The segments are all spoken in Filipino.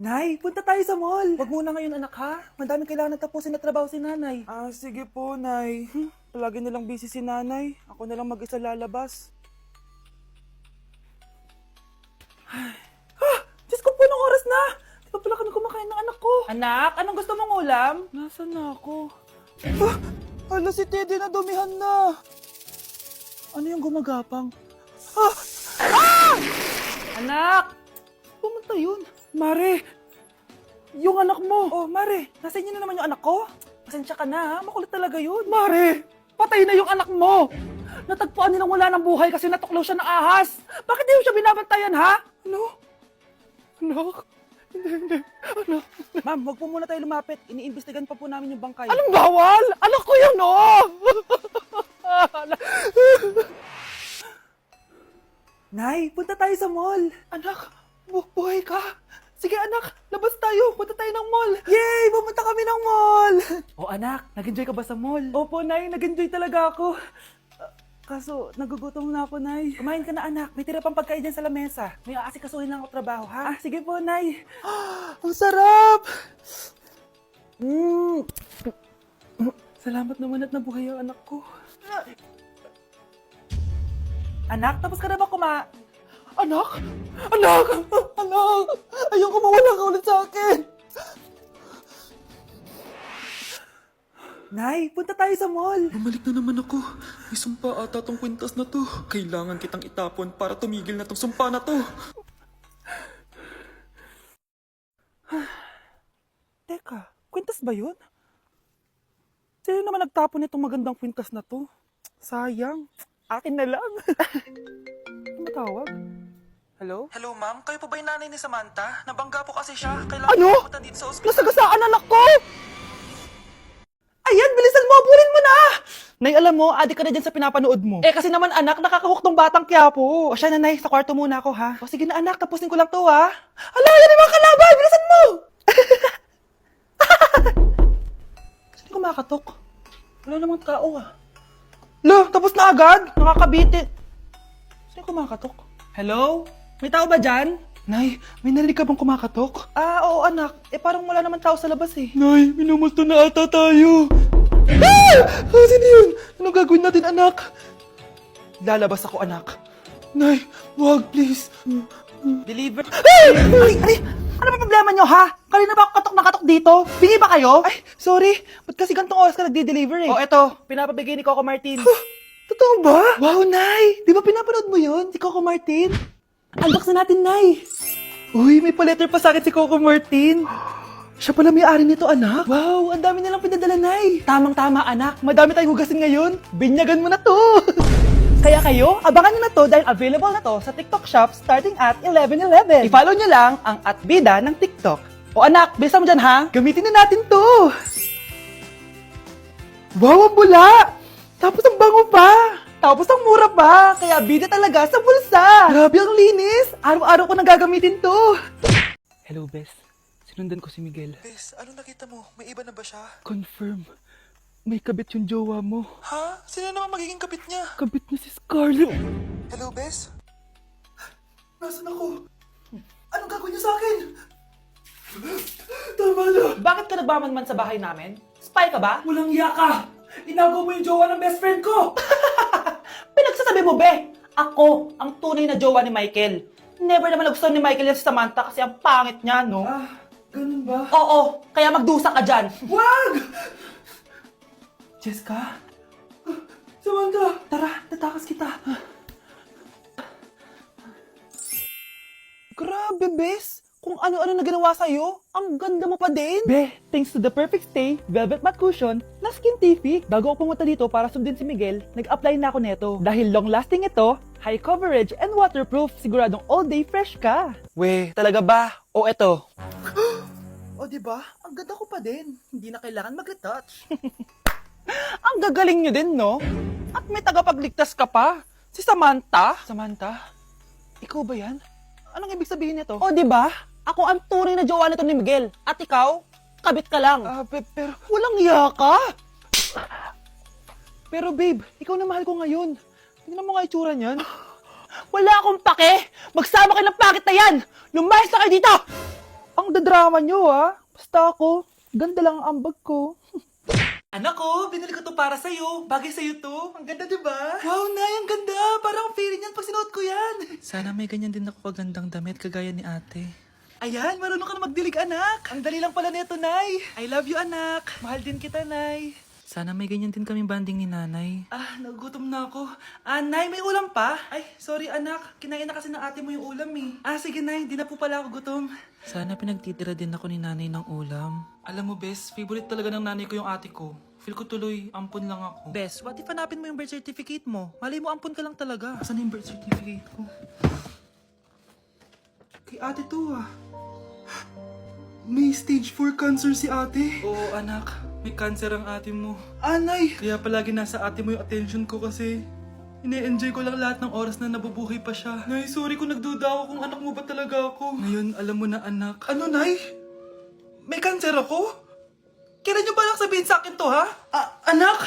Nay, punta tayo sa mall. Wag muna ngayon anak ha. Madaming kailangan na tapusin na trabaho si nanay. Sige po, Nay. Palagi nilang busy si nanay. Ako na lang mag-isa lalabas. Diyos ko po, anong oras na? Di ba pala kami kumakain ng anak ko? Anak, anong gusto mong ulam? Nasaan na ako? Hala, si Teddy na dumihan na. Ano yung gumagapang? Anak! Pumunta yun. Mare! Yung anak mo! Oh, Mare! Nasa inyo na naman yung anak ko? Pasensya ka na ha, makulit talaga yun. Mare! Patay na yung anak mo! Natagpuan nilang wala ng buhay kasi natuklaw siya ng ahas! Bakit di mo siya binabantayan ha? Ano? Anak? Hindi. Anak? Ma'am, wag po muna tayo lumapit. Iniimbestigan pa po namin yung bangkay. Anong bawal? Anak ko yun, oh! Nay, punta tayo sa mall. Anak, buhay ka. Sige anak, labas tayo. Punta tayo ng mall. Yay! Pumunta kami ng mall. Oh anak, nag-enjoy ka ba sa mall? Opo, Nay. Nag-enjoy talaga ako. Kaso, nagugutom na ako, Nay. Kumain ka na, anak. May tira pang pagkain dyan sa lamesa. May aasikasuhin lang ako trabaho, ha? Sige po, Nay. Ang sarap! Salamat naman at nabuhay ang anak ko. Anak, tapos ka na ba Anak! Anak! Anak! Ayoko mawala ka ulit sa akin! Nay, punta tayo sa mall! Bumalik na naman ako. May sumpa ata tong kwintas na to. Kailangan kitang itapon para tumigil na tong sumpa na to. Teka, kwintas ba yun? Sino naman nagtapon itong magandang kwintas na to? Sayang. Akin na lang. Tumatawag? Hello? Hello ma'am, kayo po ba yung nanay ni Samantha? Nabangga po kasi siya. Kailangan Ano? pumunta dito sa ospital. Nasagasaan anak ko! Ayan, bilisan mo! Abulin mo na! Nay, alam mo, adik ka na dyan sa pinapanood mo. Eh, kasi naman anak, nakakahook tong batang Quiapo. O siya na, Nay, sa kwarto muna ako, ha? O sige na anak, tapusin ko lang to, ha? Ala, yan yung mga kalaban! Bilisan mo! Saan kumakatok? Wala namang tao, ha? Lo, tapos na agad? Nakakabitin. Saan kumakatok? Hello? May tao ba dyan? Nay, may narinig ka bang kumakatok? Oo anak. Eh parang wala naman tao sa labas eh. Nay, minumusto na ata tayo. Sino yun? Anong gagawin natin anak? Lalabas ako anak. Nay, wag please. Deliver. Ay! Ano ba problema nyo ha? Kanina ba ako katok na katok dito? Bingi ba kayo? Ay, sorry. Ba't kasi gantong oras ka nagde-deliver eh? Oh, eto. Pinapabigay ni Coco Martin. Totoo ba? Wow, Nay! Di ba pinapanood mo yun? Si Coco Martin? Unbox na natin, Nay! Uy, may pa-letter pa sa akin si Coco Martin. Siya pala may-ari nito, anak. Wow, ang dami nilang pinadala, Nay. Tamang-tama, anak. Madami tayong hugasin ngayon. Binyagan mo na to. Kaya kayo, abangan nyo na to dahil available na to sa TikTok Shop starting at 11:11. I-follow nyo lang ang @bida ng TikTok. O anak, bilisan mo dyan ha. Gamitin na natin to. Wow, ang bula! Tapos ang bango pa! Tapos ang mura pa! Kaya bida talaga sa bulsa! Grabe ang linis! Araw-araw ko nagagamitin to! Hello, Bes. Sinundan ko si Miguel. Bes, ano nakita mo? May iba na ba siya? Confirm. May kabit yung jowa mo. Ha? Sino naman magiging kapit niya? Kabit na si Scarlett. Hello, Bes? Nasaan ako? Anong gagawin niyo sa akin? Tama na! Bakit ka nagmamanman sa bahay namin? Spy ka ba? Walang iya ka! Inagaw mo yung jowa ng best friend ko! Pinagsasabi mo, be! Ako, ang tunay na jowa ni Michael. Never naman nagustuhan ni Michael yan si Samantha kasi ang pangit niya, no? Ganun ba? Oo, kaya magdusa ka dyan. Wag! Jessica? Samantha! Tara, tatakas kita. Grabe, bes! Kung ano-ano na ginawa sa'yo, ang ganda mo pa din! Be, thanks to the perfect stay, velvet matte cushion, na Skintific. Bago ako pumunta dito para sundin si Miguel, nag-apply na ako neto. Dahil long-lasting ito, high coverage and waterproof, siguradong all day fresh ka. We, talaga ba? O eto. O diba? Ang ganda ko pa din. Hindi na kailangan mag-retouch. Ang gagaling nyo din, no? At may tagapagligtas ka pa. Si Samantha. Samantha? Ikaw ba yan? Anong ibig sabihin nito? O, di ba? Ako ang tunay na jowa nito ni Miguel. At ikaw, kabit ka lang. Pero walang iya ka. Pero babe, ikaw na mahal ko ngayon. Tingnan mo nga itsura niyan. Wala akong pake. Magsama kayo ng pangit na yan. Lumayas na kayo dito. Ang dadrama nyo, Basta ako, ganda lang ang ambag ko. Anak ko, binili ko to para sa'yo. Bagay sa'yo to. Ang ganda, diba? Wow, Nay, ang ganda. Parang feeling yan pag sinuot ko yan. Sana may ganyan din ako kagandang damit kagaya ni ate. Ayan, marunong ka na magdilig, anak. Ang dali lang pala nito, Nay. I love you, anak. Mahal din kita, Nay. Sana may ganyan din kaming banding ni nanay. Nagutom na ako. Nay, may ulam pa? Ay, sorry, anak. Kinain na kasi ng ate mo yung ulam, eh. Sige, Nay. Di na po pala ako gutom. Sana pinagtitira din ako ni nanay ng ulam. Alam mo, Bes, favorite talaga ng nanay ko yung ate ko. Feel ko tuloy, ampun lang ako. Bes, what if hanapin mo yung birth certificate mo? Malay mo, ampun ka lang talaga. Asan yung birth certificate ko? Kay ate to, May stage 4 cancer si ate. Oo, anak. May cancer ang ate mo. Anay! Kaya palagi nasa ate mo yung attention ko kasi ine-enjoy ko lang lahat ng oras na nabubuhay pa siya. Nay, sorry kung nagduda ako kung anak mo ba talaga ako. Ngayon, alam mo na, anak. Ano, Nay? May cancer ako? Kailan nyo ba lang sabihin sa akin to, ha? Anak!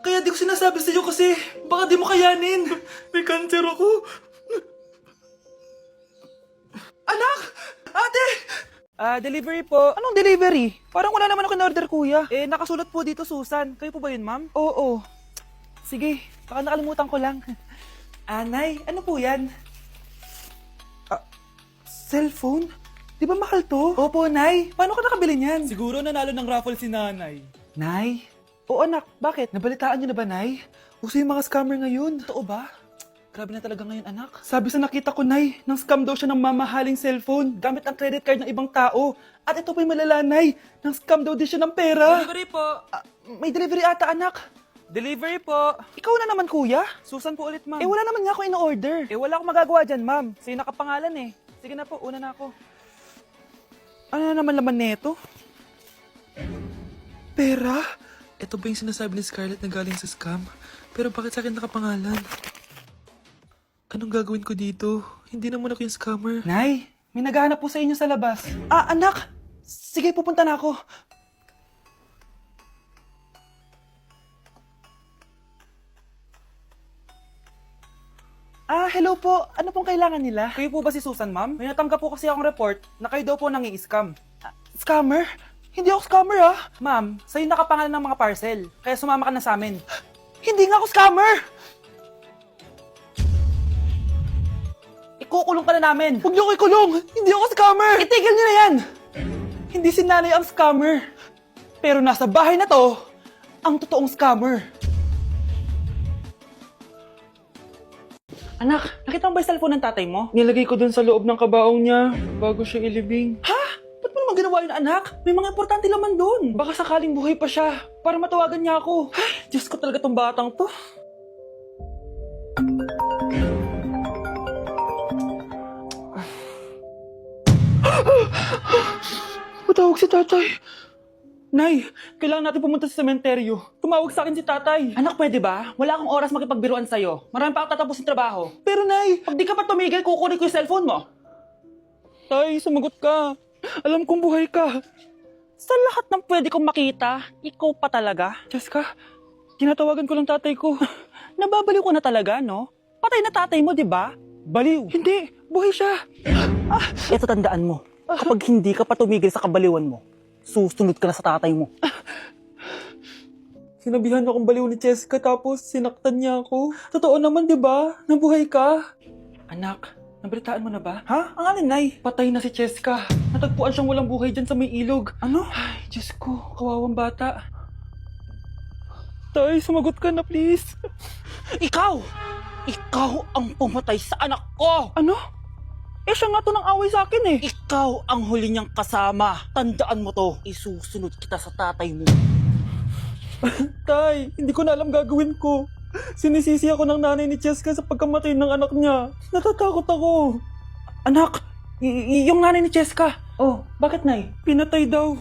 Kaya di ko sinasabi sa iyo kasi baka di mo kayanin. May cancer ako. Anak! Ate! Delivery po. Anong delivery? Parang wala naman ako in-order, kuya. Nakasulat po dito, Susan. Kayo po ba yun, ma'am? Oo. Sige, baka nakalimutan ko lang. Nay, ano po yan? Cellphone? Di ba mahal to? Opo, Nay. Paano ka nakabili niyan? Siguro nanalo ng raffle si nanay. Nay? Oo, anak. Bakit? Nabalitaan niyo na ba, Nay? Uso yung mga scammer ngayon. Totoo ba? Grabe na talaga ngayon, anak. Sabi sa nakita ko, Nay, nang scam daw siya ng mamahaling cellphone gamit ang credit card ng ibang tao. At ito pa yung malala, Nay. Nang scam daw din siya ng pera. Delivery po. May delivery ata, anak. Delivery po. Ikaw na naman, kuya. Susan po ulit, ma'am. Wala naman nga ako in-order. Wala akong magagawa dyan, ma'am. Sa'yo nakapangalan, eh. Sige na po, una na ako. Ano na naman laman neto? Pera? Ito ba yung sinasabi ni Scarlett na galing sa scam? Pero bakit sa akin nakapangalan? Anong gagawin ko dito? Hindi naman ako yung scammer. Nay, may naghahanap po sa inyo sa labas. Anak! Sige, pupunta na ako. Hello po. Ano pong kailangan nila? Kayo po ba si Susan, ma'am? May natanggap po kasi akong report na kayo daw po nangi-scam. Scammer? Hindi ako scammer, Ma'am, sa'yo nakapangalan ng mga parcel. Kaya sumama ka na sa amin. Hindi nga ako scammer! Ikukulong ka na namin. Huwag niyo ko ikulong! Hindi ako scammer! Itigil niyo na yan! Hindi si nanay ang scammer. Pero nasa bahay na to, ang totoong scammer. Anak, nakita mo ba yung cellphone ng tatay mo? Nilagay ko dun sa loob ng kabaong niya bago siya ilibing. Ha? Ba't mo naman ginawa yun, anak? May mga importante laman doon. Baka sakaling buhay pa siya para matawagan niya ako. Ay, Diyos ko talaga tong batang to. Patawag si tatay. Nay, kailangan natin pumunta sa sementeryo. Tumawag sa akin si tatay. Anak, pwede ba? Wala akong oras makipagbiruan sa'yo. Marami pa akong tatapusin trabaho. Pero Nay, pag di ka pa tumigil, kukunin ko yung cellphone mo. Tay, sumagot ka. Alam kong buhay ka. Sa lahat ng pwede kong makita, ikaw pa talaga. Jessica, tinatawagan ko lang tatay ko. Nababaliw ko na talaga, no? Patay na tatay mo, di ba? Baliw. Hindi, buhay siya. Ito tandaan mo. Kapag hindi ka pa tumigil sa kabaliwan mo, susunod ka na sa tatay mo. Sinabihan akong baliw ni Jessica tapos sinaktan niya ako. Totoo naman, di ba? Nabuhay ka. Anak, nabalitaan mo na ba? Ha? Ang alin, Nay? Patay na si Jessica. Natagpuan siyang walang buhay dyan sa may ilog. Ano? Ay, Diyos ko, kawawang bata. Tay, sumagot ka na, please. Ikaw! Ikaw ang pumatay sa anak ko! Ano? Siya nga to ng away sa akin, eh. Ikaw ang huli niyang kasama. Tandaan mo to. Isusunod kita sa tatay mo. Tay, hindi ko na alam gagawin ko. Sinisisi ako ng nanay ni Jessica sa pagkamatay ng anak niya. Natatakot ako. Anak, yung nanay ni Jessica. Oh, bakit, Nay? Pinatay daw.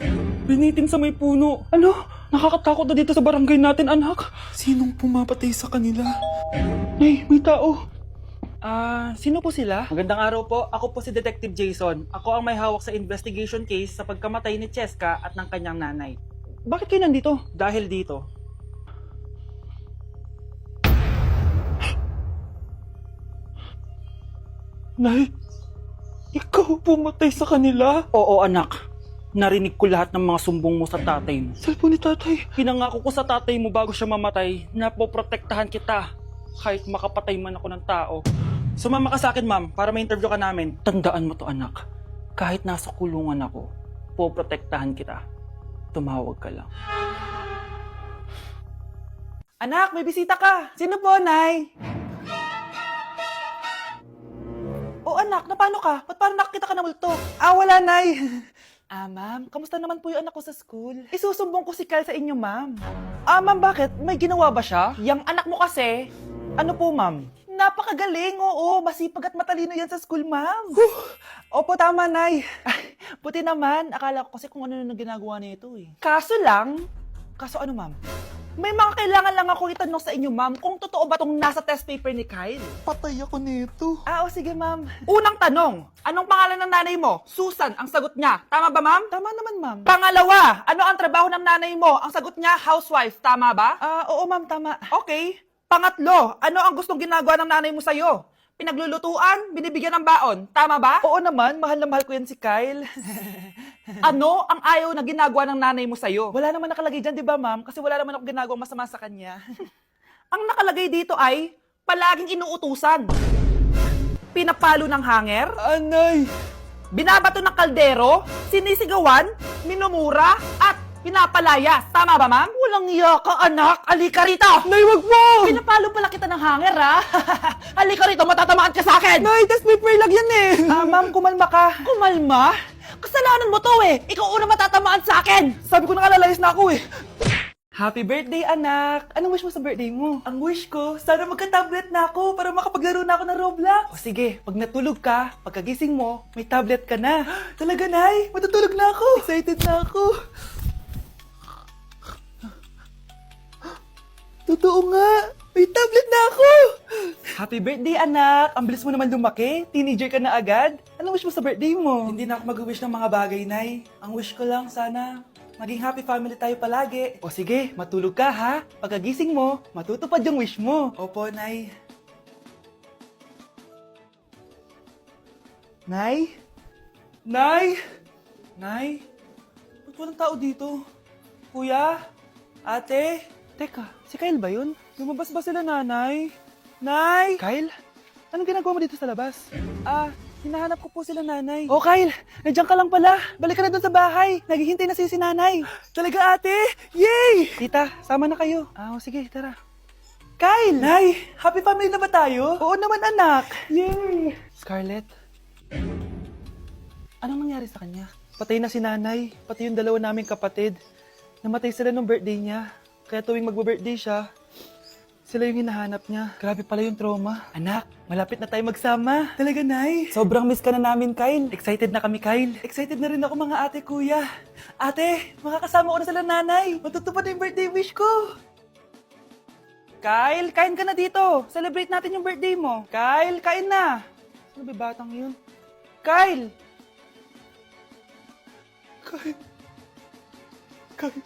Binitin sa may puno. Ano? Nakakatakot na dito sa barangay natin, anak. Sinong pumapatay sa kanila? Nay, may tao. Sino po sila? Magandang araw po. Ako po si Detective Jason. Ako ang may hawak sa investigation case sa pagkamatay ni Cheska at ng kanyang nanay. Bakit kayo nandito? Dahil dito. Nay, Ikaw pumatay sa kanila? Oo, anak. Narinig ko lahat ng mga sumbong mo sa tatay mo. Cellphone ni tatay. Pinangako ko sa tatay mo bago siya mamatay na poprotektahan kita kahit makapatay man ako ng tao. Sumama ka sa akin, ma'am, para ma-interview ka namin. Tandaan mo to, anak. Kahit nasa kulungan ako, poprotektahan kita. Tumawag ka lang. Anak, may bisita ka. Sino po, Nay? Oh, anak, na paano ka? Ba't parang nakakita ka ng multo? Ah, wala, Nay. Ma'am, kamusta naman po yung anak ko sa school? Isusumbong ko si Kyle sa inyo, ma'am. Ma'am, bakit? May ginawa ba siya? Yang anak mo kasi, ano po, ma'am? Napakagaling, oo. Masipag at matalino yan sa school, ma'am. Opo, tama, Nay. Ay, buti naman. Akala ko kasi kung ano na ginagawa nito eh. Kaso ano, ma'am? May mga kailangan lang ako itanong sa inyo, ma'am, kung totoo ba tong nasa test paper ni Kyle? Patay ako nito. O sige, ma'am. Unang tanong, anong pangalan ng nanay mo? Susan, ang sagot niya. Tama ba, ma'am? Tama naman, ma'am. Pangalawa, ano ang trabaho ng nanay mo? Ang sagot niya, housewife. Tama ba? Oo, ma'am, tama. Okay. Pangatlo, ano ang gustong ginagawa ng nanay mo sa'yo? Pinaglulutuan, binibigyan ng baon. Tama ba? Oo naman, mahal na mahal ko yan si Kyle. Ano ang ayaw na ginagawa ng nanay mo sa'yo? Wala naman nakalagay dyan, di ba, ma'am? Kasi wala naman ako ginagawang masama sa kanya. Ang nakalagay dito ay, palaging inuutusan. Pinapalo ng hanger, Anay! binabato ng kaldero, sinisigawan, minumura, at pinapalayas. Tama ba, ma'am? Walang iya ka, anak. Halika rito! Nay, wag mo! Pinapalo pala kita ng hanger, ha? Halika rito, matatamaan ka sa akin! Nay, test paper lang yan eh! Ma'am, kumalma ka. Kumalma? Kasalanan mo to eh! Ikaw una matatamaan sa akin! Sabi ko nakalayas na ako eh! Happy birthday, anak! Anong wish mo sa birthday mo? Ang wish ko, sana magka-tablet na ako para makapaglaro na ako ng Roblox. O sige, pag natulog ka, pagkagising mo, may tablet ka na. Talaga, Nay? Matutulog na ako! Excited na ako! Totoo nga! May tablet na ako! Happy birthday, anak! Ang bilis mo naman lumaki. Teenager ka na agad. Anong wish mo sa birthday mo? Hindi na ako mag-wish ng mga bagay, Nay. Ang wish ko lang, sana maging happy family tayo palagi. O sige, matulog ka ha. Pagkagising mo, matutupad yung wish mo. Opo, Nay. Nay? Nay? Nay? Ba't walang tao dito? Kuya? Ate? Teka, si Kyle ba yun? Lumabas ba sila, nanay? Nay! Kyle? Anong ginagawa mo dito sa labas? Hinahanap ko po sila, nanay. Oh, Kyle! Nandiyan ka lang pala. Balik ka na doon sa bahay. Naghihintay na si nanay. Talaga, ate? Yay! Tita, sama na kayo. Sige, tara. Kyle! Nay! Happy family na ba tayo? Oo naman, anak. Yay! Scarlett? Anong nangyari sa kanya? Patay na si nanay. Pati yung dalawa naming kapatid. Namatay sila nung birthday niya. Kaya tuwing magbo-birthday siya, sila yung hinahanap niya. Grabe pala yung trauma. Anak, malapit na tayo magsama. Talaga, Nay. Sobrang miss ka na namin, Kyle. Excited na kami, Kyle. Excited na rin ako, mga ate, kuya. Ate, makakasama ko na sila, nanay. Matutupad na yung birthday wish ko. Kyle, kain ka na dito. Celebrate natin yung birthday mo. Kyle, kain na. Sino ba batang yun? Kyle! Kyle.